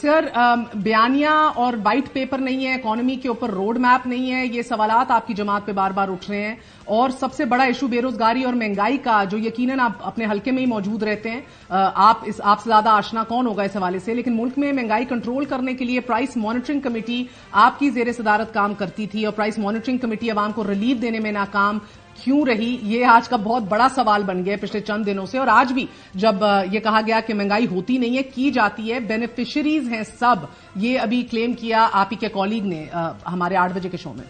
سر بیانیہ اور white paper نہیں ہے، اکانومی کے اوپر روڈ میپ نہیں ہے، یہ سوالات آپ کی جماعت پہ بار بار اٹھ رہے ہیں، اور سب سے بڑا ایشو بے روزگاری اور مہنگائی کا، جو یقیناً آپ اپنے حلقے میں ہی موجود رہتے ہیں، آپ سے زیادہ آشنا کون ہوگا اس حوالے سے، لیکن ملک میں مہنگائی کنٹرول کرنے کے لیے پرائس مانیٹرنگ کمیٹی آپ کی زیر صدارت کام کرتی تھی، اور پرائس مانیٹرنگ کمیٹی عوام کو ریلیف دینے میں ناکام کیوں رہی؟ یہ آج کا بہت بڑا سوال بن گیا پچھلے چند دنوں سے، اور آج بھی جب یہ کہا گیا کہ مہنگائی ہوتی نہیں ہے، کی جاتی ہے، بینیفیشریز ہیں سب، یہ ابھی کلیم کیا آپ ہی کے کالیگ نے ہمارے 8 بجے کے شو میں۔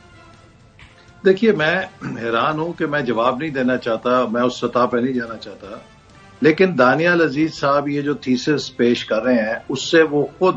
دیکھیے، میں حیران ہوں کہ میں جواب نہیں دینا چاہتا، میں اس سطح پہ نہیں جانا چاہتا، لیکن دانیال عزیز صاحب یہ جو تھیسس پیش کر رہے ہیں اس سے وہ خود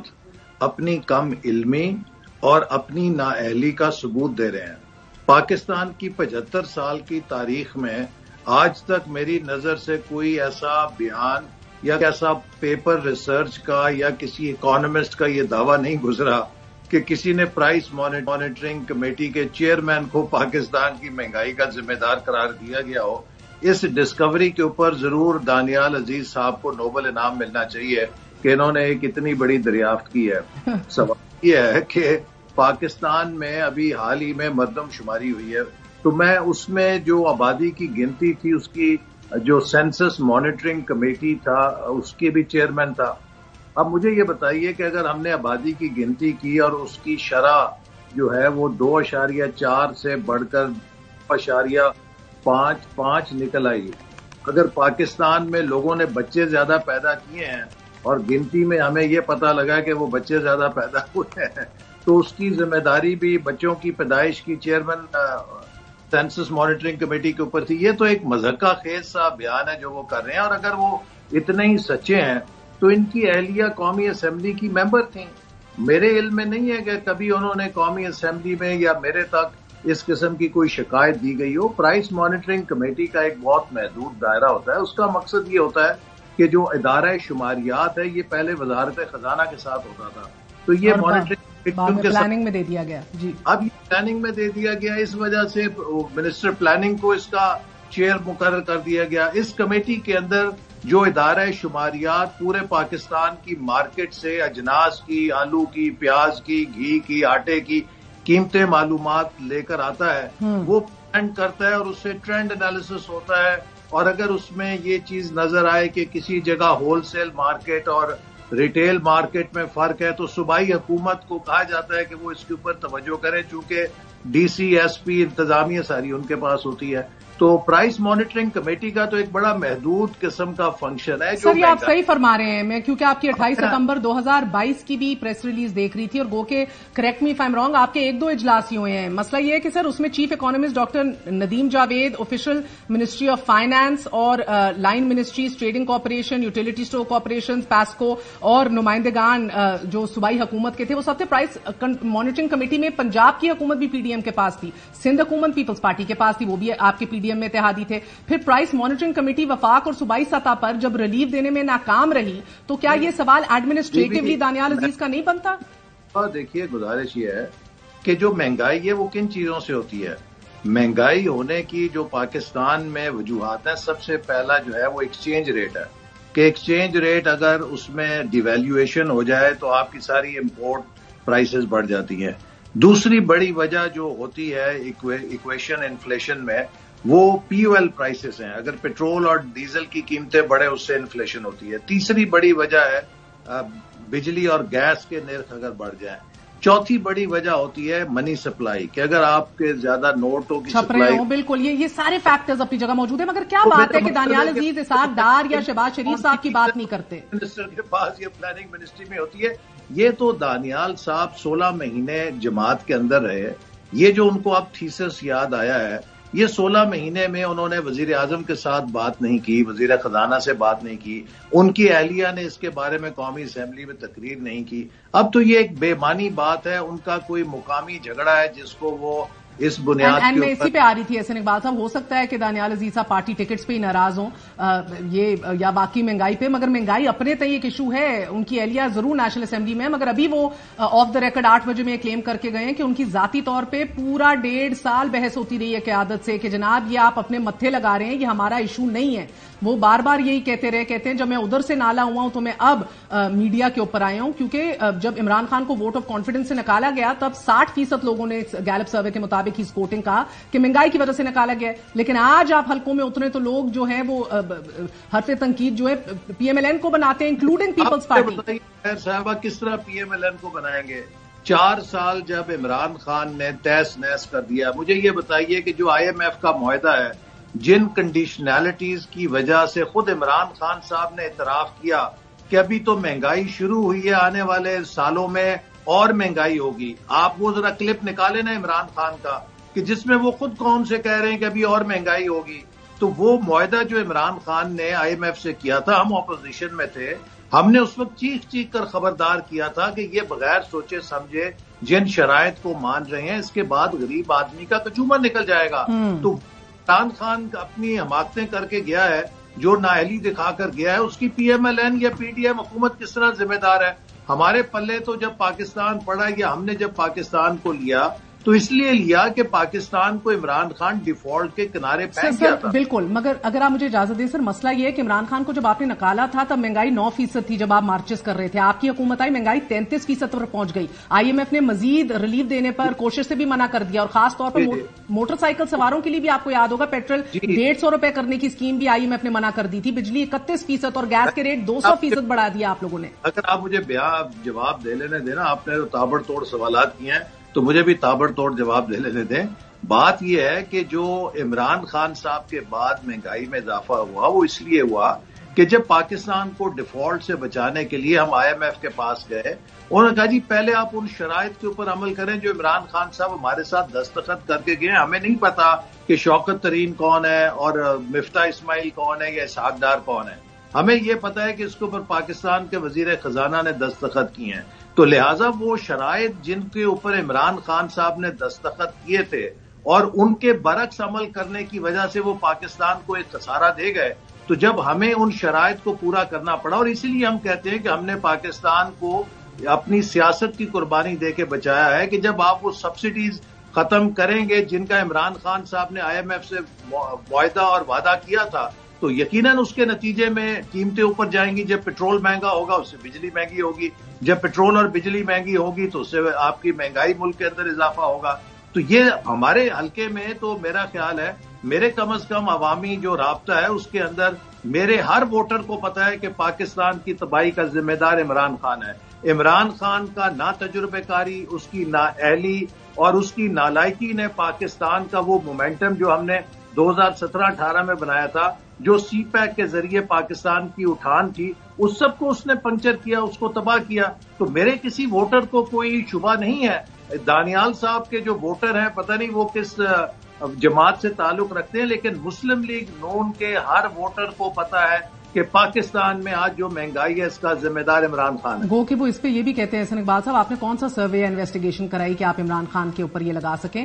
اپنی کم علمی اور اپنی نااہلی کا ثبوت دے رہے ہیں۔ پاکستان کی 75 سال کی تاریخ میں آج تک میری نظر سے کوئی ایسا بیان یا ایسا پیپر ریسرچ کا یا کسی اکانومسٹ کا یہ دعویٰ نہیں گزرا کہ کسی نے پرائس مانیٹرنگ کمیٹی کے چیئرمین کو پاکستان کی مہنگائی کا ذمہ دار قرار دیا گیا ہو۔ اس ڈسکوری کے اوپر ضرور دانیال عزیز صاحب کو نوبل انعام ملنا چاہیے کہ انہوں نے ایک اتنی بڑی دریافت کی ہے۔ سوال یہ ہے کہ پاکستان میں ابھی حال ہی میں مردم شماری ہوئی ہے، تو میں اس میں جو آبادی کی گنتی تھی، اس کی جو سینسس مانیٹرنگ کمیٹی تھا، اس کے بھی چیئرمین تھا۔ اب مجھے یہ بتائیے کہ اگر ہم نے آبادی کی گنتی کی اور اس کی شرح جو ہے وہ 2.4 سے بڑھ کر 2.55 نکل آئی، اگر پاکستان میں لوگوں نے بچے زیادہ پیدا کیے ہیں اور گنتی میں ہمیں یہ پتہ لگا کہ وہ بچے زیادہ پیدا ہوئے ہیں، تو اس کی ذمہ داری بھی بچوں کی پیدائش کی چیئرمین سینسس مانیٹرنگ کمیٹی کے اوپر تھی۔ یہ تو ایک مضحکہ خیز سا بیان ہے جو وہ کر رہے ہیں، اور اگر وہ اتنے ہی سچے ہیں تو ان کی اہلیہ قومی اسمبلی کی ممبر تھیں۔ میرے علم میں نہیں ہے کہ کبھی انہوں نے قومی اسمبلی میں یا میرے تک اس قسم کی کوئی شکایت دی گئی ہو۔ پرائس مانیٹرنگ کمیٹی کا ایک بہت محدود دائرہ ہوتا ہے، اس کا مقصد یہ ہوتا ہے کہ جو ادارہ شماریات ہے، یہ پہلے وزارت خزانہ کے ساتھ ہوتا تھا، تو یہ مانیٹرنگ پلاننگ میں دے دیا گیا، جی اب یہ پلاننگ میں دے دیا گیا، اس وجہ سے منسٹر پلاننگ کو اس کا چیئر مقرر کر دیا گیا۔ اس کمیٹی کے اندر جو ادارہ شماریات پورے پاکستان کی مارکیٹ سے اجناس کی، آلو کی، پیاز کی، گھی کی، آٹے کی قیمتیں معلومات لے کر آتا ہے، وہ پلان کرتا ہے اور اس سے ٹرینڈ انالیسس ہوتا ہے، اور اگر اس میں یہ چیز نظر آئے کہ کسی جگہ ہول سیل مارکیٹ اور ریٹیل مارکیٹ میں فرق ہے، تو صوبائی حکومت کو کہا جاتا ہے کہ وہ اس کے اوپر توجہ کرے، چونکہ ڈی سی ایس پی انتظامیہ ساری ان کے پاس ہوتی ہے۔ تو پرائس مانیٹرنگ کمیٹی کا تو ایک بڑا محدود قسم کا فنکشن ہے۔ سر یہ آپ صحیح فرما رہے ہیں، میں کیونکہ آپ کی 28 ستمبر 2022 کی بھی پریس ریلیز دیکھ رہی تھی، اور گو کہ correct me if I am wrong, آپ کے 1-2 اجلاس ہی ہوئے ہیں۔ مسئلہ یہ ہے کہ سر اس میں chief economist doctor Nadeem Javed, official ministry of finance اور line ministries, trading corporation, utility store corporation, PESCO اور نمائندگان جو صوبائی حکومت کے تھے، وہ سب تھے۔ پرائس مانیٹرنگ کمیٹی میں پنجاب کی حکومت بھی پی ڈی ایم کے پاس تھی، سندھ حکومت پیپلز پارٹی کے پاس تھی، وہ بھی آپ کے پی ڈی ایم میں اتحادی تھے۔ پھر پرائس مانیٹرنگ کمیٹی وفاق اور صوبائی سطح پر جب ریلیف دینے میں ناکام رہی، تو کیا یہ سوال ایڈمنسٹریٹولی دانیال عزیز کا نہیں بنتا؟ دیکھیے، گزارش یہ ہے کہ جو مہنگائی ہے وہ کن چیزوں سے ہوتی ہے؟ مہنگائی ہونے کی جو پاکستان میں وجوہات ہیں، سب سے پہلا جو ہے وہ ایکسچینج ریٹ ہے، کہ ایکسچینج ریٹ اگر اس میں ڈیویلیویشن ہو جائے تو آپ کی ساری امپورٹ پرائسز بڑھ جاتی ہیں۔ دوسری بڑی وجہ جو ہوتی ہے ایکویشن انفلیشن میں، وہ پی او ایل پرائسز ہیں، اگر پیٹرول اور ڈیزل کی قیمتیں بڑھے اس سے انفلیشن ہوتی ہے۔ تیسری بڑی وجہ ہے بجلی اور گیس کے نرخ اگر بڑھ جائیں۔ چوتھی بڑی وجہ ہوتی ہے منی سپلائی، کہ اگر آپ کے زیادہ نوٹوں کی سپلائی بالکل یہ سارے فیکٹرز اپنی جگہ موجود ہیں، مگر کیا بات ہے کہ دانیال عزیز اسحاق ڈار یا شہباز شریف صاحب کی بات نہیں کرتے؟ منسٹر کے پاس یہ پلاننگ منسٹری میں ہوتی ہے۔ یہ تو دانیال صاحب 16 مہینے جماعت کے اندر رہے، یہ جو ان کو اب تھیسس یاد آیا ہے، یہ 16 مہینے میں انہوں نے وزیر اعظم کے ساتھ بات نہیں کی، وزیر خزانہ سے بات نہیں کی، ان کی اہلیہ نے اس کے بارے میں قومی اسمبلی میں تقریر نہیں کی۔ اب تو یہ ایک بے معنی بات ہے، ان کا کوئی مقامی جھگڑا ہے جس کو وہ اس بنیاد کے میں اسی پہ آ رہی تھی احسن اقبال صاحب، ہو سکتا ہے کہ دانیال عزیز صاحب پارٹی ٹکٹس پہ ہی ناراض ہوں یہ یا باقی مہنگائی پہ، مگر مہنگائی اپنے تئیں ایک ایشو ہے. ان کی اہلیہ ضرور نیشنل اسمبلی میں، مگر ابھی وہ آف دا ریکارڈ 8 بجے میں کلیم کر کے گئے ہیں کہ ان کی ذاتی طور پہ پورا 1.5 سال بحث ہوتی رہی ہے قیادت سے کہ جناب یہ آپ اپنے متھے لگا رہے ہیں، یہ ہمارا ایشو نہیں ہے. وہ بار بار یہی کہتے ہیں جب میں ادھر سے نالا ہوا ہوں تو میں اب میڈیا کے اوپر آیا ہوں، کیونکہ جب عمران خان کو ووٹ آف کانفیڈنس سے نکالا گیا تب 60% لوگوں نے گیلپ سروے کے مطابق ہی اسکوٹنگ کہا کہ مہنگائی کی وجہ سے نکالا گیا ہے. لیکن آج آپ حلقوں میں اترے تو لوگ جو ہیں وہ حرف تنقید جو ہے پی ایم ایل این کو بناتے ہیں، انکلوڈنگ پیپلز پارٹی. خیر صاحبہ کس طرح پی ایم ایل این کو بنائیں گے؟ 4 سال جب عمران خان نے تیس نیس کر دیا. مجھے یہ بتائیے کہ جو آئی ایم ایف کا معاہدہ ہے، جن کنڈیشنلٹیز کی وجہ سے خود عمران خان صاحب نے اعتراف کیا کہ ابھی تو مہنگائی شروع ہوئی ہے، آنے والے سالوں میں اور مہنگائی ہوگی. آپ وہ ذرا کلپ نکالیں نا عمران خان کا کہ جس میں وہ خود قوم سے کہہ رہے ہیں کہ ابھی اور مہنگائی ہوگی. تو وہ معاہدہ جو عمران خان نے آئی ایم ایف سے کیا تھا، ہم اپوزیشن میں تھے، ہم نے اس وقت چیخ چیخ کر خبردار کیا تھا کہ یہ بغیر سوچے سمجھے جن شرائط کو مان رہے ہیں، اس کے بعد غریب آدمی کا کچومر نکل جائے گا. تو عمران خان اپنی حماقتیں کر کے گیا ہے، جو نااہلی دکھا کر گیا ہے، اس کی پی ایم ایل این یا پی ڈی ایم حکومت کس طرح ذمہ دار ہے؟ ہمارے پلے تو جب پاکستان پڑا یا ہم نے جب پاکستان کو لیا تو اس لیے لیا کہ پاکستان کو عمران خان ڈیفالٹ کے کنارے پھینک گیا تھا. بالکل، مگر اگر آپ مجھے اجازت دیں سر، مسئلہ یہ ہے کہ عمران خان کو جب آپ نے نکالا تھا تب مہنگائی 9% تھی. جب آپ مارچز کر رہے تھے، آپ کی حکومت آئی، مہنگائی 33% پر پہنچ گئی. آئی ایم ایف نے مزید ریلیف دینے پر کوشش سے بھی منع کر دیا، اور خاص طور پر موٹر سائیکل سواروں کے لیے بھی آپ کو یاد ہوگا پیٹرول 150 روپے کرنے کی اسکیم بھی آئی ایم ایف نے منع کر دی تھی. بجلی 31% اور گیس کے ریٹ 200% بڑھا دیا آپ لوگوں نے. اگر آپ مجھے جواب دے لینے دینا، آپ نے تو تابڑ توڑ سوالات کیے ہیں تو مجھے بھی تابڑ توڑ جواب دے لینے دیں. بات یہ ہے کہ جو عمران خان صاحب کے بعد مہنگائی میں اضافہ ہوا وہ اس لیے ہوا کہ جب پاکستان کو ڈیفالٹ سے بچانے کے لیے ہم آئی ایم ایف کے پاس گئے، انہوں نے کہا جی پہلے آپ ان شرائط کے اوپر عمل کریں جو عمران خان صاحب ہمارے ساتھ دستخط کر کے گئے. ہمیں نہیں پتا کہ شوکت ترین کون ہے اور مفتاح اسماعیل کون ہے یا اسحاق ڈار کون ہے. ہمیں یہ پتا ہے کہ اس کے اوپر پاکستان کے وزیر خزانہ نے دستخط کیے ہیں. تو لہٰذا وہ شرائط جن کے اوپر عمران خان صاحب نے دستخط کیے تھے اور ان کے برعکس عمل کرنے کی وجہ سے وہ پاکستان کو ایک خسارہ دے گئے، تو جب ہمیں ان شرائط کو پورا کرنا پڑا، اور اسی لیے ہم کہتے ہیں کہ ہم نے پاکستان کو اپنی سیاست کی قربانی دے کے بچایا ہے کہ جب آپ وہ سبسڈیز ختم کریں گے جن کا عمران خان صاحب نے آئی ایم ایف سے معاہدہ اور وعدہ کیا تھا، تو یقیناً اس کے نتیجے میں قیمتیں اوپر جائیں گی. جب پٹرول مہنگا ہوگا اس سے بجلی مہنگی ہوگی، جب پٹرول اور بجلی مہنگی ہوگی تو اس سے آپ کی مہنگائی ملک کے اندر اضافہ ہوگا. تو یہ ہمارے حلقے میں تو میرا خیال ہے، میرے کم از کم عوامی جو رابطہ ہے اس کے اندر میرے ہر ووٹر کو پتا ہے کہ پاکستان کی تباہی کا ذمہ دار عمران خان ہے. عمران خان کا نا تجربہ کاری، اس کی نااہلی اور اس کی نالائکی نے پاکستان کا وہ مومنٹم جو ہم نے 2017-18 میں بنایا تھا، جو سی پیک کے ذریعے پاکستان کی اٹھان تھی، اس سب کو اس نے پنکچر کیا، اس کو تباہ کیا. تو میرے کسی ووٹر کو کوئی شبہ نہیں ہے. دانیال صاحب کے جو ووٹر ہیں پتہ نہیں وہ کس جماعت سے تعلق رکھتے ہیں، لیکن مسلم لیگ نون کے ہر ووٹر کو پتہ ہے کہ پاکستان میں آج جو مہنگائی ہے اس کا ذمہ دار عمران خان ہے. گو کہ وہ اس پہ یہ بھی کہتے ہیں احسن اقبال صاحب، آپ نے کون سا سروے یا انویسٹیگیشن کرائی کہ آپ عمران خان کے اوپر یہ لگا سکیں؟